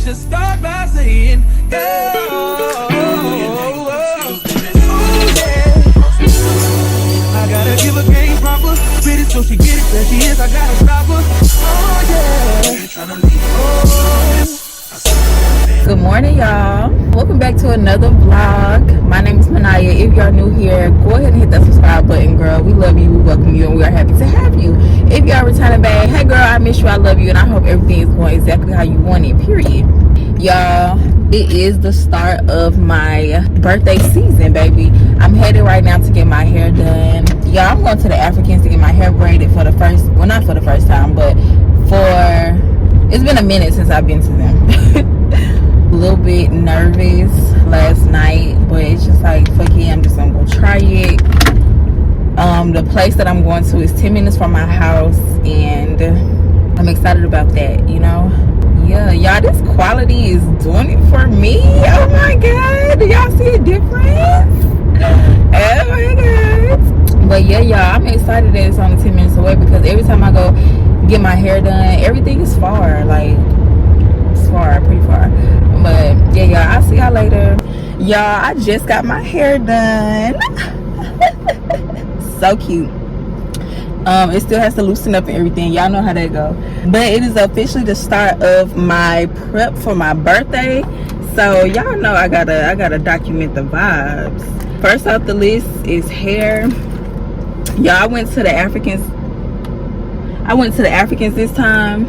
let's just start by saying, yeah. I gotta give a game proper. Spit it so she get it. There she is, I gotta stop her. Oh yeah. Good morning, y'all. Welcome back to another vlog. My name is Maniya. If y'all new here, go ahead and hit that subscribe button, girl. We love you, we welcome you, and we are happy to have you. If y'all returning back, hey girl, I miss you, I love you, and I hope everything is going exactly how you want it, period. Y'all, it is the start of my birthday season, baby. I'm headed right now to get my hair done. Y'all, I'm going to the Africans to get my hair braided for the first, well, not for the first time, but it's been a minute since I've been to them. A little bit nervous last night, but it's just like, fuck it, I'm just gonna go try it. The place that I'm going to is 10 minutes from my house, and I'm excited about that, you know. Yeah, y'all, this quality is doing it for me. Oh my god, do y'all see a difference? Oh my god. But yeah, y'all, I'm excited that it's only 10 minutes away, because every time I go get my hair done, everything is far, like it's far, pretty far. But yeah, y'all, I'll see y'all later. Y'all, I just got my hair done. So cute. It still has to loosen up and everything. Y'all know how that go. But it is officially the start of my prep for my birthday. So y'all know I gotta document the vibes. First off the list is hair. Y'all, I went to the Africans this time,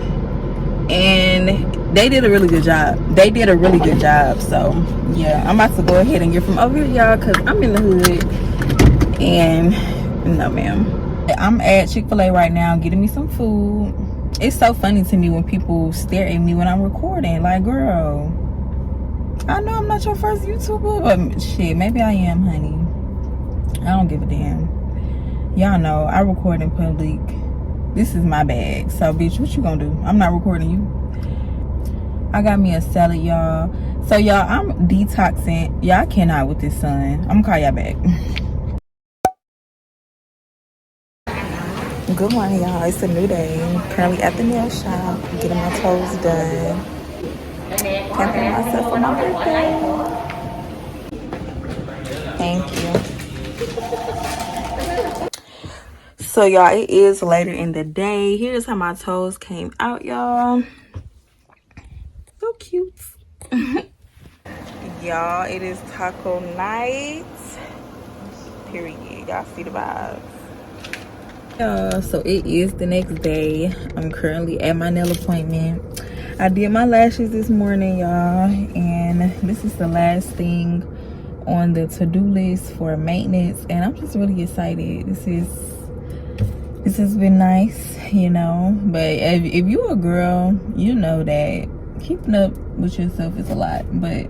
and they did a really good job. So yeah, I'm about to go ahead and get from over here, y'all, because I'm in the hood. And no ma'am, I'm at Chick-fil-A right now getting me some food. It's so funny to me when people stare at me when I'm recording. Like, girl, I know I'm not your first YouTuber, but shit, maybe I am, honey. I don't give a damn. Y'all know I record in public. This is my bag. So bitch, what you gonna do? I'm not recording you. I got me a salad, y'all. So y'all, I'm detoxing. Y'all, I cannot with this sun. I'm gonna call y'all back. Good morning, y'all. It's a new day. Currently at the nail shop, getting my toes done. Pampering myself for my birthday. Thank you. So y'all, it is later in the day. Here's how my toes came out, y'all. So cute. Y'all, it is taco night. Period. Y'all see the vibes. So it is the next day. I'm currently at my nail appointment. I did my lashes this morning, y'all, and this is the last thing on the to-do list for maintenance, and I'm just really excited. This has been nice, you know, but if you're a girl, you know that keeping up with yourself is a lot, but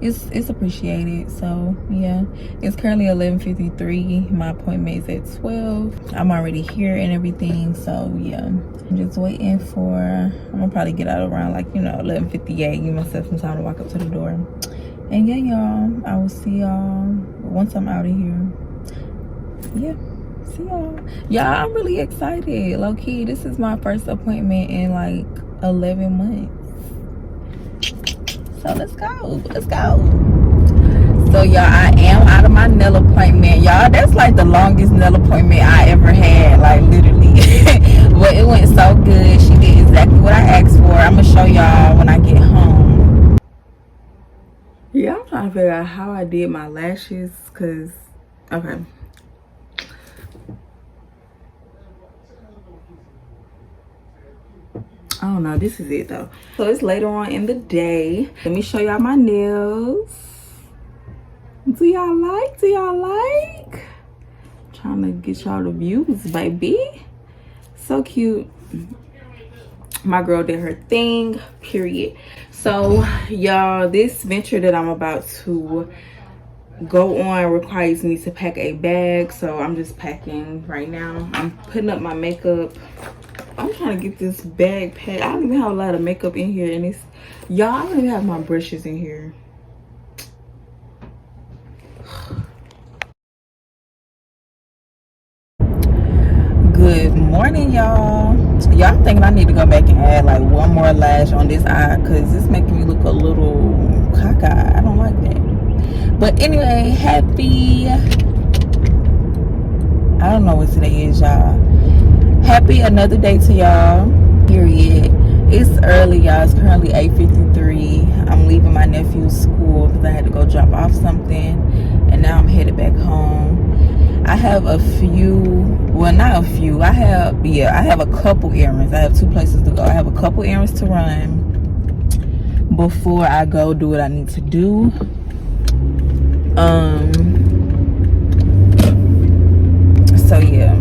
it's appreciated. So yeah, it's currently 11:53. My appointment is at 12. I'm already here and everything, so yeah, I'm just waiting for, I'm gonna probably get out around, like, you know, 11:58, give myself some time to walk up to the door. And yeah, y'all, I will see y'all once I'm out of here. Yeah, see y'all. Y'all, I'm really excited, low-key. This is my first appointment in like 11 months. So let's go. So y'all, I am out of my nail appointment. Y'all, that's like the longest nail appointment I ever had, like literally. But it went so good. She did exactly what I asked for. I'm gonna show y'all when I get home. Yeah, I'm trying to figure out how I did my lashes, cause okay. I don't know, this is it though. So it's later on in the day. Let me show y'all my nails. Do y'all like? Trying to get y'all the views, baby. So cute. My girl did her thing, period. So y'all, this venture that I'm about to go on requires me to pack a bag, so I'm just packing right now. I'm putting up my makeup. I'm trying to get this bag packed. I don't even have a lot of makeup in here, and it's, y'all, I don't even have my brushes in here. Good morning, y'all. Y'all, I'm thinking I need to go back and add like one more lash on this eye because it's making me look a little cockeyed. I don't like that. But anyway, happy, I don't know what today is, y'all. Happy another day to y'all, period. It's early, y'all. It's currently 8:53. I'm leaving my nephew's school because I had to go drop off something, and now I'm headed back home. I have a few, well, not a few, I have a couple errands. I have 2 places to go. I have a couple errands to run before I go do what I need to do. So yeah.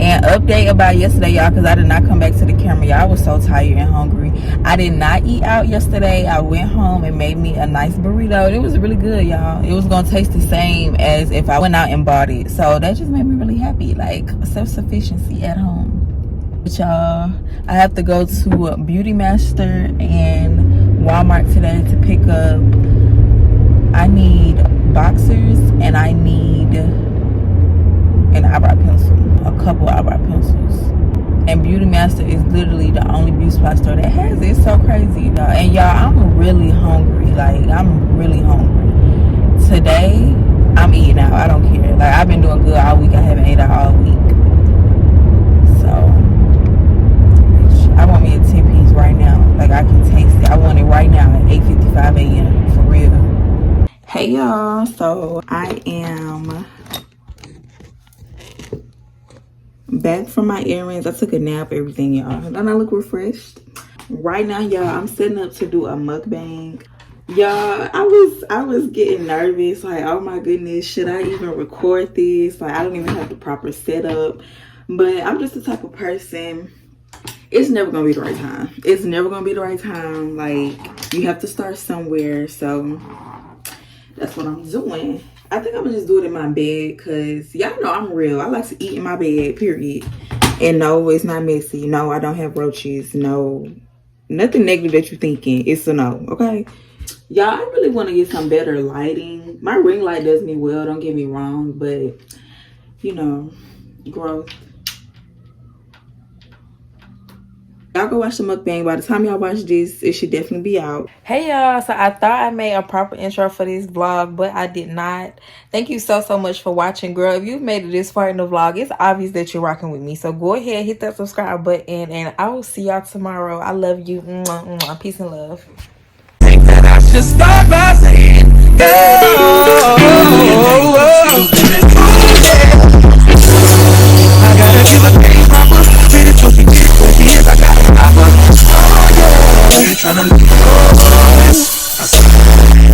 And update about yesterday, y'all, because I did not come back to the camera. Y'all, I was so tired and hungry. I did not eat out yesterday. I went home and made me a nice burrito. It was really good, y'all. It was going to taste the same as if I went out and bought it. So that just made me really happy, like self-sufficiency at home. But y'all, I have to go to Beauty Master and Walmart today to pick up, I need boxers and I need an eyebrow pencil, a couple eyebrow pencils. And Beauty Master is literally the only beauty supply store that has it. It's so crazy, y'all. And y'all, I'm really hungry. Like, I'm really hungry. Today, I'm eating out. I don't care. Like, I've been doing good all week. I haven't ate out all week. So, I want me a 10-piece right now. Like, I can taste it. I want it right now at 8:55 a.m. For real. Hey, y'all. So, I am back from my errands. I took a nap, everything, y'all. Don't I look refreshed? Right now, y'all, I'm setting up to do a mukbang. Y'all, I was getting nervous, like, oh my goodness, should I even record this? Like, I don't even have the proper setup. But I'm just the type of person, it's never gonna be the right time. It's never gonna be the right time. Like, you have to start somewhere. So that's what I'm doing. I think I'm gonna just do it in my bed because y'all know I'm real. I like to eat in my bed, period. And no, it's not messy. No, I don't have roaches. No, nothing negative that you're thinking. It's a no, okay? Y'all, I really want to get some better lighting. My ring light does me well, don't get me wrong, but you know, growth. Y'all go watch the mukbang. By the time y'all watch this, it should definitely be out. Hey y'all, so I thought I made a proper intro for this vlog, but I did not. Thank you so much for watching, girl. If you've made it this far in the vlog, it's obvious that you're rocking with me. So go ahead, hit that subscribe button, and I will see y'all tomorrow. I love you. Mwah, mwah. Peace and love. Just start by saying, I gotta give a game proper. Pretty so she get it where she is. I got a proper. Oh yeah, tryna